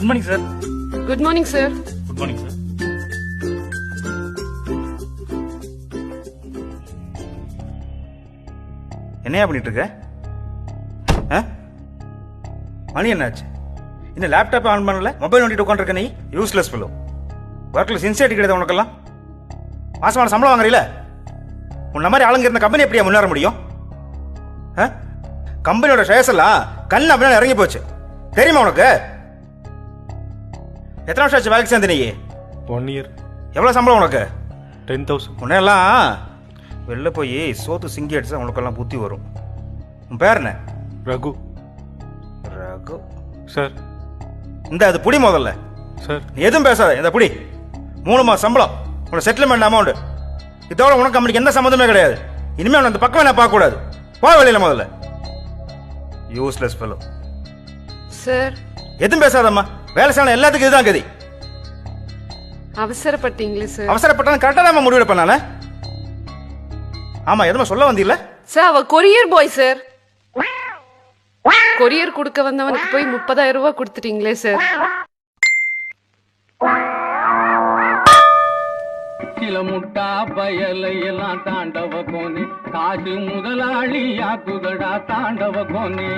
Morning sir. Good morning sir. Good morning sir. என்னையா பண்ணிட்டு இருக்க? மணி என்னாச்சு? இன்னும் லேப்டாப் ஆன் பண்ணல, மொபைல் நோண்டிட்டு உட்காந்துருக்க நீ. Useless fellow. ஒர்க்கில் சின்சியரிட்டி கிடையாது உனக்கெல்லாம். மாசமான சம்பளம் வாங்குறீல? உன்ன மாதிரி ஆளுங்க இருந்த கம்பெனி எப்படியா முன்னேற முடியும்? கம்பெனியோட ஷேர்ஸ் எல்லாம் கண்ணு அப்படின்னா இறங்கி போச்சு, தெரியுமா உனக்கு? எத்தனை வருஷம் ஆச்சு வேலைக்கு சேர்ந்து நீ? 1 year. எவ்வளோ சம்பளம் உனக்கு? 10,000. உன்னெல்லாம் வெளில போய் சோத்து சிங்கி அடிச்சா உனக்கெல்லாம் புத்தி வரும். உன் பேர் என்ன? ரகு. ரகு சார். இந்த அது புடி முதல்ல. சார். நீ எதுவும் பேசாத, இந்த புடி. 3 மாசம் சம்பளம், உன்னோட செட்டில்மெண்ட் அமௌண்ட். இதோட உனக்கு கம்பெனிக்கு எந்த சம்மந்தமே கிடையாது. இனிமேல் உன்னை அந்த பக்கமே நான் பார்க்கக்கூடாது. போ வெளியில முதல்ல. Useless fellow. சார். எதுவும் பேசாதம்மா. வேலை செய்யணும் எல்லாத்துக்கும் இதுதான் கதி. அவசரப்பட்டீங்களே சார். அவசரப்பட்டாலும் கரெக்டாக தான் முடிவு பண்ணானே. ஆமா, எதுவும் சொல்ல வந்தீங்களா? சார், அவ கொரியர் பாய் சார். கொரியர் கொடுக்க வந்தவனுக்கு போய் 30,000 ரூபாய் கொடுத்துட்டீங்களே சார். சில முட்டா பயலை எல்லாம் தாண்டவ கோனே, காசு முதலாளி யாக்குதடா தாண்டவ கோனே.